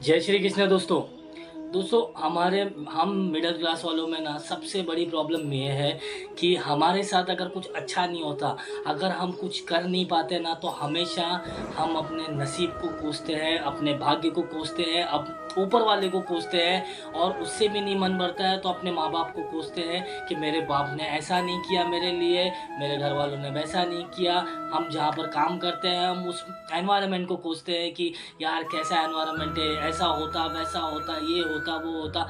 जय श्री कृष्ण दोस्तों। हमारे हम मिडिल क्लास वालों में ना सबसे बड़ी प्रॉब्लम ये है कि हमारे साथ अगर कुछ अच्छा नहीं होता, अगर हम कुछ कर नहीं पाते ना, तो हमेशा हम अपने नसीब को कोसते हैं, अपने भाग्य को कोसते हैं, अब ऊपर वाले को कोसते हैं। और उससे भी नहीं मन भरता है तो अपने माँ बाप को कोसते हैं कि मेरे बाप ने ऐसा नहीं किया मेरे लिए, मेरे घर वालों ने वैसा नहीं किया। हम जहाँ पर काम करते हैं हम उस एनवायरनमेंट को कोसते हैं कि यार कैसा एनवायरनमेंट है, ऐसा होता वैसा होता, ये होता वो होता।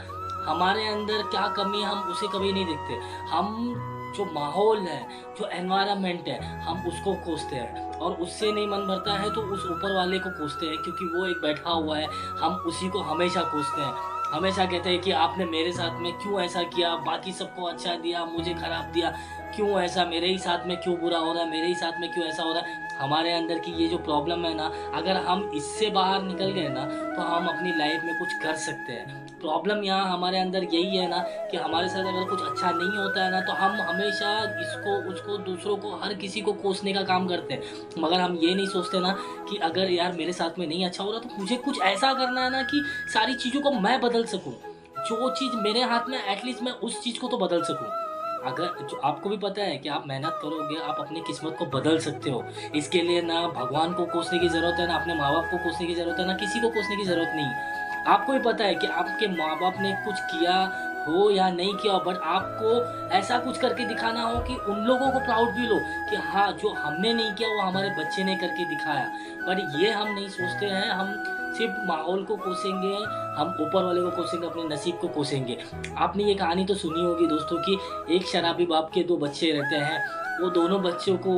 हमारे अंदर क्या कमी है हम उसे कभी नहीं देखते। हम जो माहौल है, जो एनवायरनमेंट है, हम उसको कोसते हैं। और उससे नहीं मन भरता है तो उस ऊपर वाले को कोसते हैं, क्योंकि वो एक बैठा हुआ है, हम उसी को हमेशा कोसते हैं। हमेशा कहते हैं कि आपने मेरे साथ में क्यों ऐसा किया, बाकी सबको अच्छा दिया मुझे खराब दिया, क्यों ऐसा, मेरे ही साथ में क्यों बुरा हो रहा है, मेरे ही साथ में क्यों ऐसा हो रहा है। हमारे अंदर की ये जो प्रॉब्लम है ना, अगर हम इससे बाहर निकल गए ना, तो हम अपनी लाइफ में कुछ कर सकते हैं। प्रॉब्लम यहाँ हमारे अंदर यही है ना कि हमारे साथ अगर कुछ अच्छा नहीं होता है ना, तो हम हमेशा इसको उसको दूसरों को हर किसी को कोसने का काम करते हैं। मगर हम ये नहीं सोचते ना कि अगर यार मेरे साथ में नहीं अच्छा हो रहा तो मुझे कुछ ऐसा करना है ना कि सारी चीज़ों को मैं बदल सकूं। जो चीज़ मेरे हाथ में, एटलीस्ट मैं उस चीज़ को तो बदल सकूं। अगर जो आपको भी पता है कि आप मेहनत करोगे आप अपनी किस्मत को बदल सकते हो। इसके लिए ना भगवान को कोसने की ज़रूरत है, ना अपने माँ बाप को कोसने की ज़रूरत है, ना किसी को कोसने की ज़रूरत नहीं है। आपको भी पता है कि आपके माँ बाप ने कुछ किया हो या नहीं किया हो, बट आपको ऐसा कुछ करके दिखाना हो कि उन लोगों को प्राउड फील हो कि हाँ, जो हमने नहीं किया वो हमारे बच्चे ने करके दिखाया। पर ये हम नहीं सोचते हैं, हम सिर्फ माहौल को कोसेंगे, हम ऊपर वाले को कोसेंगे, अपने नसीब को कोसेंगे। आपने ये कहानी तो सुनी होगी दोस्तों कि एक शराबी बाप के दो बच्चे रहते हैं। वो दोनों बच्चों को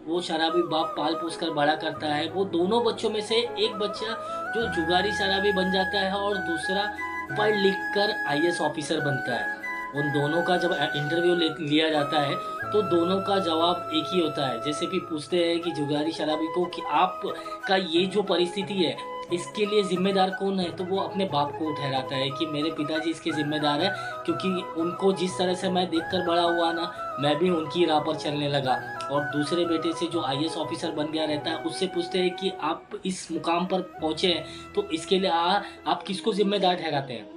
वो शराबी बाप पाल पोस कर बड़ा करता है। वो दोनों बच्चों में से एक बच्चा जो जुगारी शराबी बन जाता है और दूसरा पढ़ लिख कर आईएएस ऑफिसर बनता है। उन दोनों का जब इंटरव्यू लिया जाता है तो दोनों का जवाब एक ही होता है। जैसे भी पूछते हैं कि जुगारी शराबी को कि आपका ये जो परिस्थिति है इसके लिए जिम्मेदार कौन है, तो वो अपने बाप को ठहराता है कि मेरे पिताजी इसके जिम्मेदार है, क्योंकि उनको जिस तरह से मैं देखकर बड़ा हुआ ना, मैं भी उनकी राह पर चलने लगा। और दूसरे बेटे से जो आईएएस ऑफिसर बन गया रहता है उससे पूछते हैं कि आप इस मुकाम पर पहुंचे हैं तो इसके लिए आप किसको जिम्मेदार ठहराते हैं।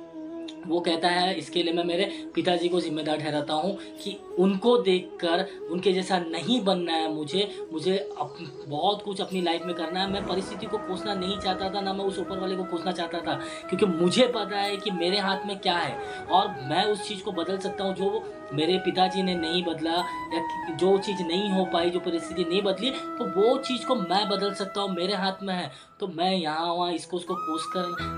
वो कहता है इसके लिए मैं मेरे पिताजी को ज़िम्मेदार ठहराता हूँ कि उनको देखकर उनके जैसा नहीं बनना है मुझे। मुझे बहुत कुछ अपनी लाइफ में करना है। मैं परिस्थिति को कोसना नहीं चाहता था, ना मैं उस ऊपर वाले को कोसना चाहता था, क्योंकि मुझे पता है कि मेरे हाथ में क्या है और मैं उस चीज़ को बदल सकता हूँ जो मेरे पिताजी ने नहीं बदला, या जो चीज़ नहीं हो पाई, जो परिस्थिति नहीं बदली, तो वो चीज़ को मैं बदल सकता हूँ, मेरे हाथ में है। तो मैं यहाँ वहाँ इसको उसको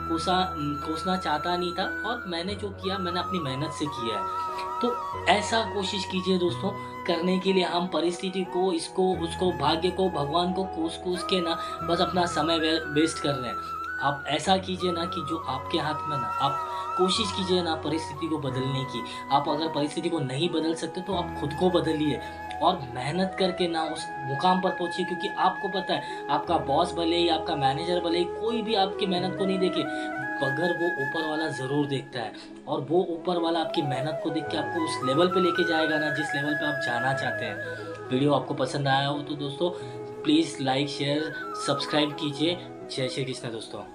कोसना चाहता नहीं था, और मैंने जो किया मैंने अपनी मेहनत से किया है। तो ऐसा कोशिश कीजिए दोस्तों करने के लिए। हम परिस्थिति को, इसको उसको, भाग्य को, भगवान को कोस के ना बस अपना समय वेस्ट कर रहे हैं। आप ऐसा कीजिए ना कि जो आपके हाथ में ना, आप कोशिश कीजिए ना परिस्थिति को बदलने की। आप अगर परिस्थिति को नहीं बदल सकते तो आप खुद को बदलिए और मेहनत करके ना उस मुकाम पर पहुंचिए, क्योंकि आपको पता है आपका बॉस भले ही, आपका मैनेजर भले ही, कोई भी आपकी मेहनत को नहीं देखे, मगर वो ऊपर वाला ज़रूर देखता है। और वो ऊपर वाला आपकी मेहनत को देख के आपको उस लेवल पे लेके जाएगा ना जिस लेवल पे आप जाना चाहते हैं। वीडियो आपको पसंद आया हो तो दोस्तों प्लीज़ लाइक शेयर सब्सक्राइब कीजिए। जय श्री कृष्ण दोस्तों।